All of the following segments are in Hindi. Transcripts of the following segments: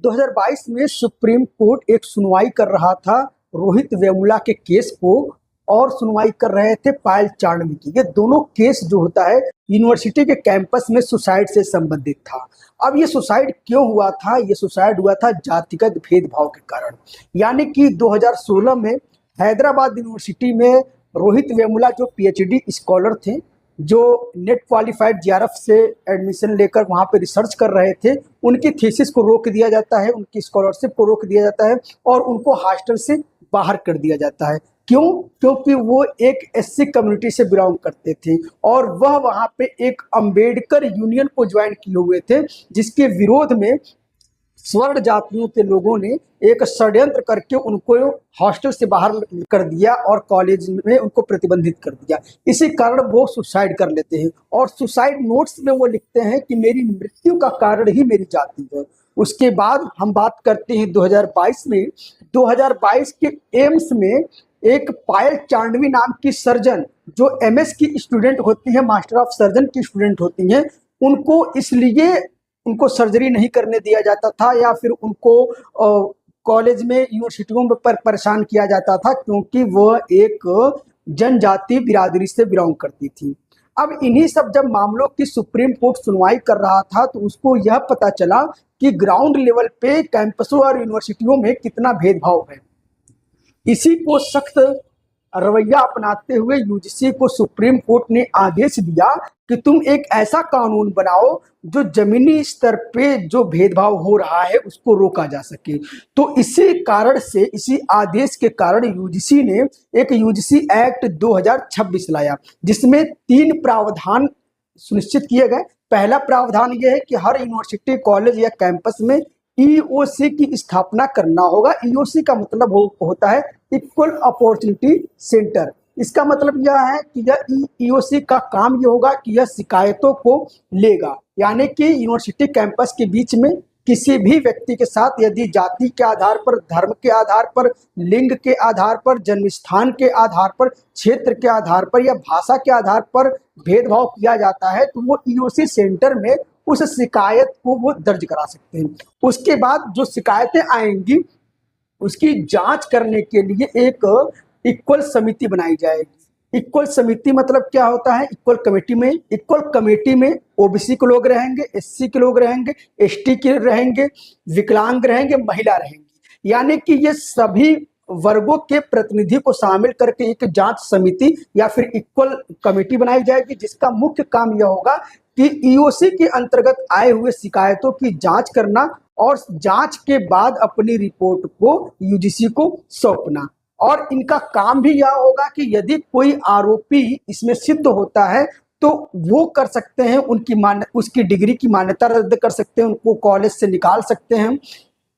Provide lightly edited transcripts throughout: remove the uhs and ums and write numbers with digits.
2022 में सुप्रीम कोर्ट एक सुनवाई कर रहा था रोहित वेमुला के केस को, और सुनवाई कर रहे थे पायल चांदनी की। ये दोनों केस जो होता है यूनिवर्सिटी के कैंपस में सुसाइड से संबंधित था। अब ये सुसाइड क्यों हुआ था? ये सुसाइड हुआ था जातिगत भेदभाव के कारण। यानी कि 2016 में हैदराबाद यूनिवर्सिटी में रोहित वेमुला जो पीएचडी स्कॉलर थे, जो नेट क्वालिफाइड जीआरएफ से एडमिशन लेकर वहाँ पे रिसर्च कर रहे थे, उनकी थीसिस को रोक दिया जाता है, उनकी स्कॉलरशिप को रोक दिया जाता है और उनको हॉस्टल से बाहर कर दिया जाता है। क्यों? क्योंकि वो एक एससी कम्युनिटी से बिलोंग करते थे और वह वहाँ पे एक अंबेडकर यूनियन को ज्वाइन किए हुए थे, जिसके विरोध में स्वर्ण जातियों के लोगों ने एक षड्यंत्र करके उनको हॉस्टल से बाहर कर दिया और कॉलेज में उनको प्रतिबंधित कर दिया। इसी कारण वो सुसाइड कर लेते हैं और सुसाइड नोट्स में वो लिखते हैं कि मेरी मृत्यु का कारण ही मेरी जाति है। उसके बाद हम बात करते हैं 2022 में। 2022 के एम्स में एक पायल चांदनी नाम की सर्जन, जो एमएस की स्टूडेंट होती है, मास्टर ऑफ सर्जन की स्टूडेंट होती हैं, उनको इसलिए उनको सर्जरी नहीं करने दिया जाता था या फिर उनको कॉलेज में यूनिवर्सिटियों में परेशान किया जाता था, क्योंकि वह एक जनजाति बिरादरी से बिलोंग करती थी। अब इन्हीं सब जब मामलों की सुप्रीम कोर्ट सुनवाई कर रहा था तो उसको यह पता चला कि ग्राउंड लेवल पे कैंपसों और यूनिवर्सिटियों में कितना भेदभाव है। इसी को सख्त रवैया अपनाते हुए यूजीसी को सुप्रीम कोर्ट ने आदेश दिया कि तुम एक ऐसा कानून बनाओ जो जमीनी स्तर पे जो भेदभाव हो रहा है उसको रोका जा सके। तो इसी कारण से, इसी आदेश के कारण यूजीसी ने एक यूजीसी एक्ट 2026 लाया, जिसमें 3 प्रावधान सुनिश्चित किए गए। पहला प्रावधान यह है कि हर यूनिवर्सिटी, कॉलेज या कैंपस में ईओसी की स्थापना करना होगा। ईओसी का मतलब होता है इक्वल अपॉर्चुनिटी सेंटर। इसका मतलब यह है कि यह ईओसी का काम यह होगा कि यह शिकायतों को लेगा, यानी कि यूनिवर्सिटी कैंपस के बीच में किसी भी व्यक्ति के साथ यदि जाति के आधार पर, धर्म के आधार पर, लिंग के आधार पर, जन्म स्थान के आधार पर, क्षेत्र के आधार पर या भाषा के आधार पर भेदभाव किया जाता है तो वो ईओसी सेंटर में उस शिकायत को वो दर्ज करा सकते हैं। उसके बाद जो शिकायतें आएंगी उसकी जांच करने के लिए एक इक्वल समिति बनाई जाएगी। इक्वल समिति मतलब क्या होता है? इक्वल कमेटी में ओबीसी के लोग रहेंगे, एससी के लोग रहेंगे, एसटी के रहेंगे, विकलांग रहेंगे, महिला रहेंगी। यानी कि ये सभी वर्गों के प्रतिनिधि को शामिल करके एक जांच समिति या फिर इक्वल कमेटी बनाई जाएगी, जिसका मुख्य काम यह होगा कि ईओसी के अंतर्गत आए हुए शिकायतों की जांच करना और जांच के बाद अपनी रिपोर्ट को यूजीसी को सौंपना। और इनका काम भी यह होगा कि यदि कोई आरोपी इसमें सिद्ध होता है तो वो कर सकते हैं, उसकी डिग्री की मान्यता रद्द कर सकते हैं, उनको कॉलेज से निकाल सकते हैं,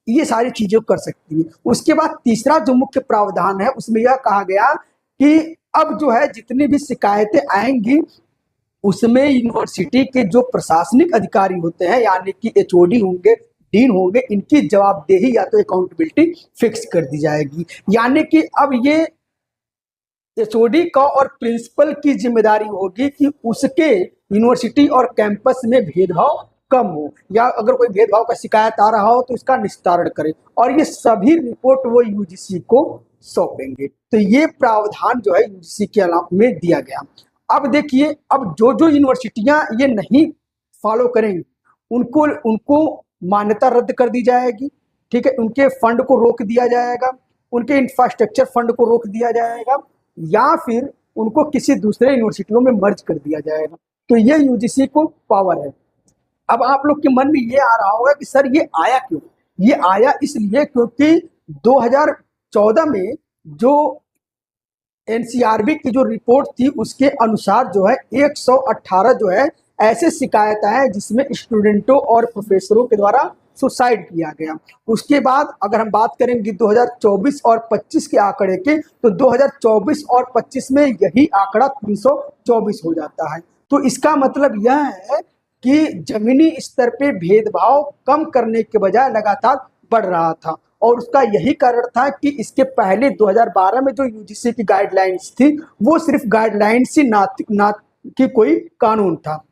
ये सारी चीजें कर सकती है। उसके बाद तीसरा जो मुख्य प्रावधान है उसमें यह कहा गया कि अब जो है जितनी भी शिकायतें आएंगी उसमें यूनिवर्सिटी के जो प्रशासनिक अधिकारी होते हैं, यानी कि एचओडी होंगे, डीन होंगे, इनकी जवाबदेही या तो अकाउंटेबिलिटी फिक्स कर दी जाएगी। यानी कि अब ये एचओडी का और प्रिंसिपल की जिम्मेदारी होगी कि उसके यूनिवर्सिटी और कैंपस में भेदभाव कम हो, या अगर कोई भेदभाव का शिकायत आ रहा हो तो इसका निस्तारण करे, और ये सभी रिपोर्ट वो यूजीसी को सौंपेंगे। तो ये प्रावधान जो है यूजीसी के अलावा में दिया गया। अब देखिए, अब जो जो यूनिवर्सिटियां ये नहीं फॉलो करेंगी उनको मान्यता रद्द कर दी जाएगी, ठीक है, उनके फंड को रोक दिया जाएगा, उनके इंफ्रास्ट्रक्चर फंड को रोक दिया जाएगा, या फिर उनको किसी दूसरे यूनिवर्सिटियों में मर्ज कर दिया जाएगा। तो ये यूजीसी को पावर है। अब आप लोग के मन में ये आ रहा होगा कि सर ये आया क्यों? ये आया इसलिए क्योंकि 2014 में जो एनसीआरबी की जो रिपोर्ट थी उसके अनुसार जो है 118 जो है ऐसे शिकायत आए जिसमें स्टूडेंटों और प्रोफेसरों के द्वारा सुसाइड किया गया। उसके बाद अगर हम बात करेंगे 2024 और 25 के आंकड़े के, तो 2024 और 25 में यही आंकड़ा 324 हो जाता है। तो इसका मतलब यह है कि जमीनी स्तर पे भेदभाव कम करने के बजाय लगातार बढ़ रहा था, और उसका यही कारण था कि इसके पहले 2012 में जो यूजीसी की गाइडलाइंस थी वो सिर्फ गाइडलाइंस ही ना कि कोई कानून था।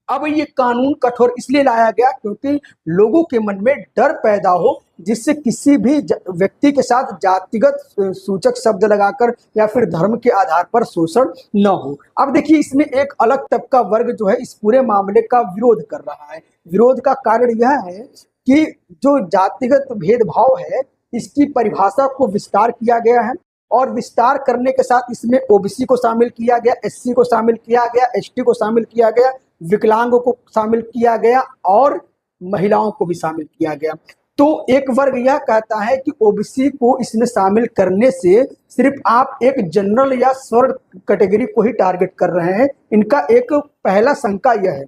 अब ये कानून कठोर इसलिए लाया गया क्योंकि लोगों के मन में डर पैदा हो, जिससे किसी भी व्यक्ति के साथ जातिगत सूचक शब्द लगाकर या फिर धर्म के आधार पर शोषण न हो। अब देखिए, इसमें एक अलग तबका वर्ग जो है इस पूरे मामले का विरोध कर रहा है। विरोध का कारण यह है कि जो जातिगत भेदभाव है, इसकी परिभाषा को विस्तार किया गया है, और विस्तार करने के साथ इसमें ओबीसी को शामिल किया गया, एससी को शामिल किया गया, एसटी को शामिल किया गया, विकलांगों को शामिल किया गया और महिलाओं को भी शामिल किया गया। तो एक वर्ग यह कहता है कि ओबीसी को इसमें शामिल करने से सिर्फ आप एक जनरल या स्वर्ण कैटेगरी को ही टारगेट कर रहे हैं। इनका एक पहला शंका यह है।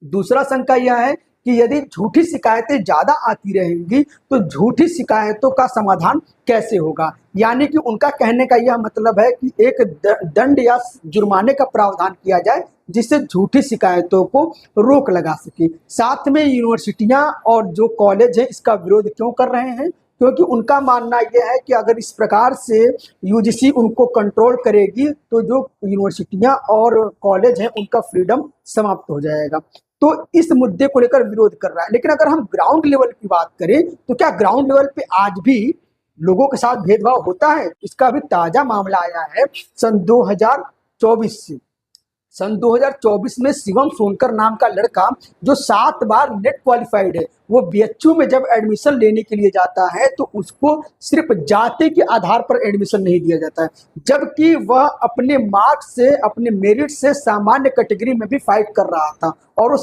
दूसरा शंका यह है कि यदि झूठी शिकायतें ज्यादा आती रहेंगी तो झूठी शिकायतों का समाधान कैसे होगा। यानी कि उनका कहने का यह मतलब है कि एक दंड या जुर्माने का प्रावधान किया जाए जिससे झूठी शिकायतों को रोक लगा सके। साथ में यूनिवर्सिटियां और जो कॉलेज है इसका विरोध क्यों कर रहे हैं, क्योंकि उनका मानना यह है कि अगर इस प्रकार से यूजीसी उनको कंट्रोल करेगी तो जो यूनिवर्सिटियां और कॉलेज हैं उनका फ्रीडम समाप्त हो जाएगा। तो इस मुद्दे को लेकर विरोध कर रहा है। लेकिन अगर हम ग्राउंड लेवल की बात करें तो क्या ग्राउंड लेवल पे आज भी लोगों के साथ भेदभाव होता है? इसका भी ताजा मामला आया है सन 2024 से। सन 2024 में शिवम सोनकर नाम का लड़का जो 7 बार नेट क्वालिफाइड है, वो बीएचयू में जब एडमिशन लेने के लिए जाता है तो उसको सिर्फ जाति के आधार पर एडमिशन नहीं दिया जाता है, जबकि वह अपने मार्क्स से, अपने मेरिट से सामान्य कैटेगरी में भी फाइट कर रहा था और वो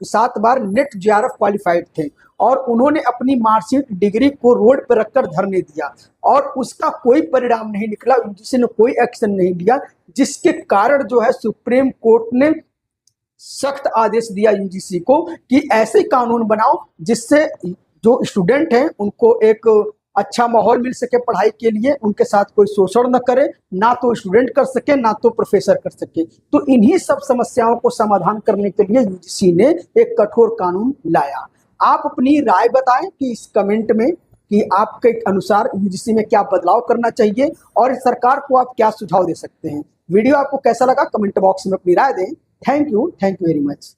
7 बार नेट जेआरएफ क्वालिफाइड थे और उन्होंने अपनी मार्कशीट डिग्री को रोड पर रखकर धरने दिया और उसका कोई परिणाम नहीं निकला, यूजीसी ने कोई एक्शन नहीं लिया, जिसके कारण जो है सुप्रीम कोर्ट ने सख्त आदेश दिया यूजीसी को कि ऐसे कानून बनाओ जिससे जो स्टूडेंट हैं उनको एक अच्छा माहौल मिल सके पढ़ाई के लिए, उनके साथ कोई शोषण न करे, ना तो स्टूडेंट कर सके ना तो प्रोफेसर कर सके। तो इन्हीं सब समस्याओं को समाधान करने के लिए यूजीसी ने एक कठोर कानून लाया। आप अपनी राय बताएं कि इस कमेंट में कि आपके अनुसार यूजीसी में क्या बदलाव करना चाहिए और सरकार को आप क्या सुझाव दे सकते हैं। वीडियो आपको कैसा लगा कमेंट बॉक्स में अपनी राय दें। Thank you very much.